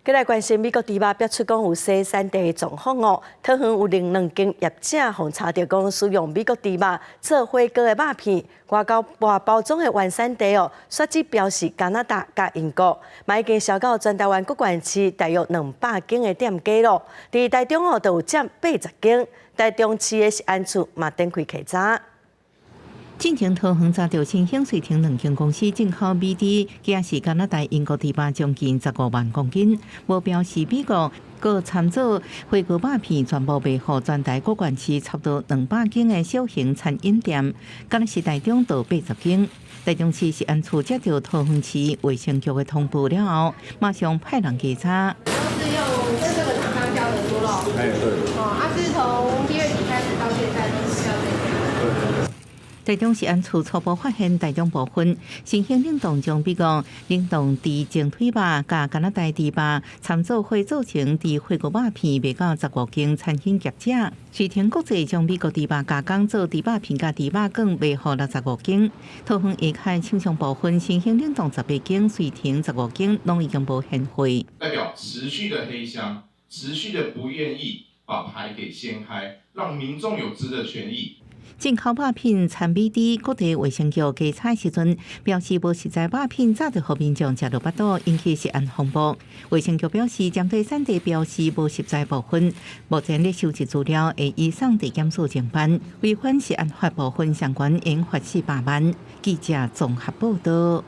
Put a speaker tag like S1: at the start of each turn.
S1: 再来关心美国猪肉，表出讲有生产地状况哦。桃园有两间业者互查到讲使用美国猪肉做火锅的肉片，外包装的原产地哦，刷子标示加拿大甲英国，嘛已经销到全台湾各县市大约200间的店家咯。伫台中哦，就有占80间。台中市的食安处嘛展开稽查。
S2: 进前桃园查到新兴水亭两间公司进口美猪，也是加拿大、英国猪肉将近15万公斤，无标示美国。佮参照火锅肉片全部卖予全台各县市差不多200间的小型餐饮店，敢若是台中到80间。台中市食安处接到桃园市卫生局的通报了后，马上派人稽查。
S3: 是用这个厂商标的猪肉，
S4: 哎对，
S3: 是从1月底开始到现在都是要这个。
S2: 台中市安处初步发现台中部分新兴冷冻将比如冷冻猪前腿肉甲加拿大猪肉参照会做成猪火锅肉片，卖到15间餐厅业者。水田国际将美国猪肉加工做猪肉片甲猪肉羹，卖予65间。桃园下海厂商部分新兴冷冻18间，水田15间，拢已经无现货。
S5: 代表持续的黑箱，持续的不愿意把牌给掀开，让民众有知的权益。
S2: 进口肉片掺美猪，各地卫生局稽查时阵表示无实在肉片早就互民众食到腹肚，引起食安风波。卫生局表示，针对产地标示无实在部分，目前咧收集资料，会移送地检署侦办。违反食安法部分相关应罚400万。记者综合报道。